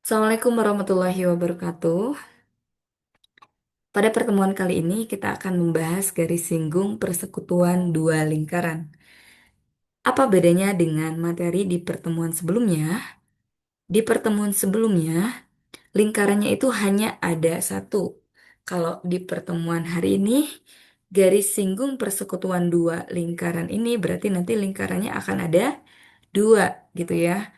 Assalamualaikum warahmatullahi wabarakatuh. Pada pertemuan kali ini kita akan membahas garis singgung persekutuan dua lingkaran. Apa bedanya dengan materi di pertemuan sebelumnya? Di pertemuan sebelumnya, lingkarannya itu hanya ada satu. Kalau di pertemuan hari ini, garis singgung persekutuan dua lingkaran ini berarti nanti lingkarannya akan ada dua gitu ya.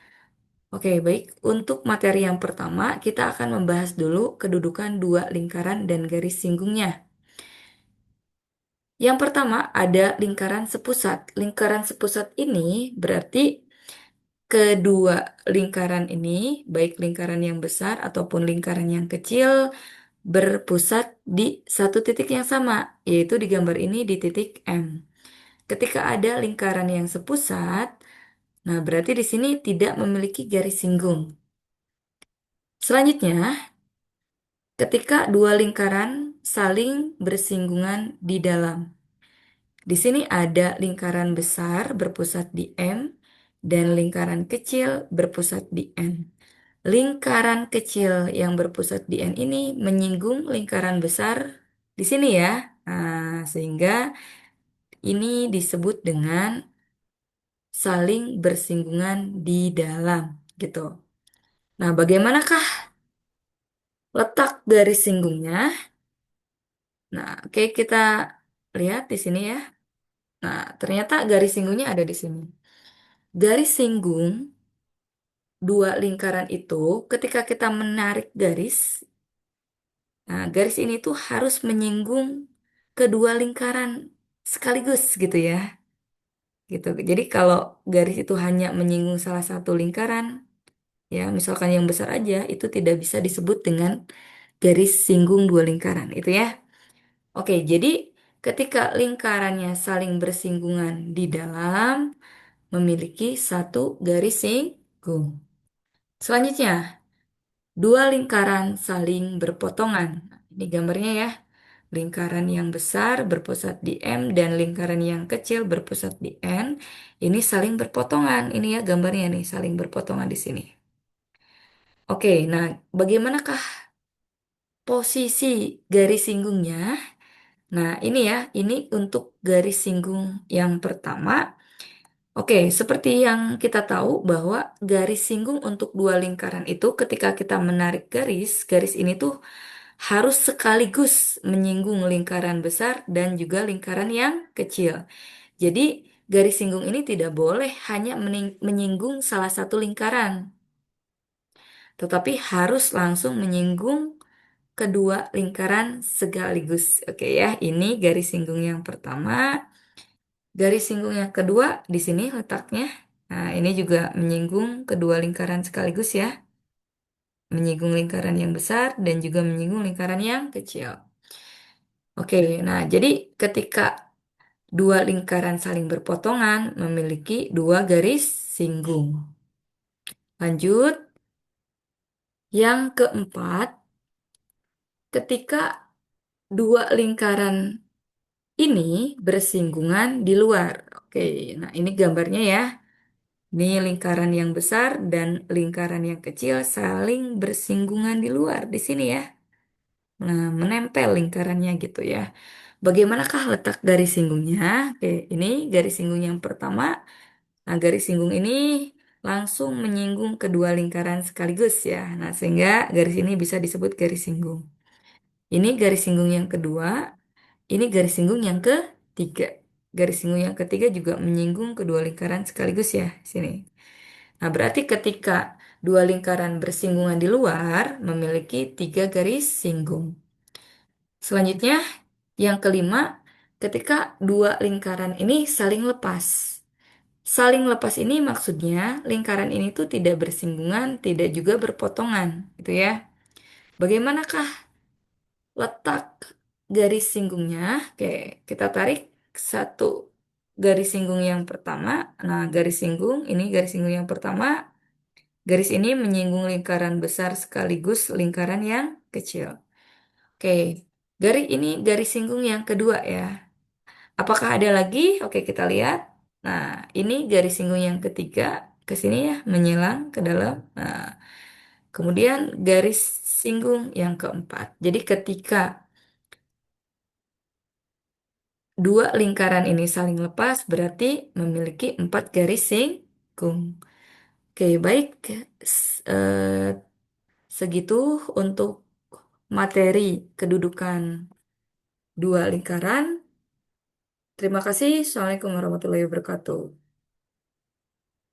Oke, baik. Untuk materi yang pertama, kita akan membahas dulu kedudukan dua lingkaran dan garis singgungnya. Yang pertama ada lingkaran sepusat. Lingkaran sepusat ini berarti kedua lingkaran ini, baik lingkaran yang besar ataupun lingkaran yang kecil, berpusat di satu titik yang sama, yaitu di gambar ini di titik M. Ketika ada lingkaran yang sepusat, nah berarti di sini tidak memiliki garis singgung. Selanjutnya, ketika dua lingkaran saling bersinggungan di dalam. Di sini ada lingkaran besar berpusat di M dan lingkaran kecil berpusat di N. Lingkaran kecil yang berpusat di N ini menyinggung lingkaran besar di sini ya. Nah, sehingga ini disebut dengan saling bersinggungan di dalam gitu. Nah, bagaimanakah letak garis singgungnya? Nah, oke kita lihat di sini ya. Nah, ternyata garis singgungnya ada di sini. Garis singgung dua lingkaran itu ketika kita menarik garis, nah garis ini tuh harus menyinggung kedua lingkaran sekaligus gitu ya. Gitu. Jadi kalau garis itu hanya menyinggung salah satu lingkaran, ya misalkan yang besar aja, itu tidak bisa disebut dengan garis singgung dua lingkaran, itu ya. Oke, jadi ketika lingkarannya saling bersinggungan di dalam, memiliki satu garis singgung. Selanjutnya, dua lingkaran saling berpotongan. Ini gambarnya ya. Lingkaran yang besar berpusat di M dan lingkaran yang kecil berpusat di N. Ini saling berpotongan. Ini ya gambarnya nih, saling berpotongan di sini. Oke, nah bagaimanakah posisi garis singgungnya? Nah, ini ya, ini untuk garis singgung yang pertama. Oke, seperti yang kita tahu bahwa garis singgung untuk dua lingkaran itu ketika kita menarik garis, garis ini tuh harus sekaligus menyinggung lingkaran besar dan juga lingkaran yang kecil. Jadi, garis singgung ini tidak boleh hanya menyinggung salah satu lingkaran, tetapi harus langsung menyinggung kedua lingkaran sekaligus. Oke ya, ini garis singgung yang pertama. Garis singgung yang kedua di sini letaknya. Nah, ini juga menyinggung kedua lingkaran sekaligus ya. Menyinggung lingkaran yang besar dan juga menyinggung lingkaran yang kecil. Oke, nah jadi ketika dua lingkaran saling berpotongan memiliki dua garis singgung. Lanjut, yang keempat, ketika dua lingkaran ini bersinggungan di luar. Oke, nah ini gambarnya ya. Ini lingkaran yang besar dan lingkaran yang kecil saling bersinggungan di luar di sini ya. Nah, menempel lingkarannya gitu ya. Bagaimanakah letak garis singgungnya? Oke, ini garis singgung yang pertama. Nah, garis singgung ini langsung menyinggung kedua lingkaran sekaligus ya. Nah, sehingga garis ini bisa disebut garis singgung. Ini garis singgung yang kedua. Ini garis singgung yang ketiga. Garis singgung yang ketiga juga menyinggung kedua lingkaran sekaligus ya. Sini. Nah, berarti ketika dua lingkaran bersinggungan di luar, memiliki tiga garis singgung. Selanjutnya, yang kelima, ketika dua lingkaran ini saling lepas. Saling lepas ini maksudnya lingkaran ini tuh tidak bersinggungan, tidak juga berpotongan, gitu ya. Bagaimanakah letak garis singgungnya? Oke, kita tarik satu garis singgung yang pertama. Nah, garis singgung, ini garis singgung yang pertama. Garis ini menyinggung lingkaran besar sekaligus lingkaran yang kecil. Oke, garis ini garis singgung yang kedua ya. Apakah ada lagi? Oke, kita lihat. Nah, ini garis singgung yang ketiga ke sini ya, menyilang ke dalam. Nah, Kemudian garis singgung yang keempat. Jadi ketika dua lingkaran ini saling lepas, berarti memiliki empat garis singgung. Oke, baik. Segitu untuk materi kedudukan dua lingkaran. Terima kasih. Assalamualaikum warahmatullahi wabarakatuh.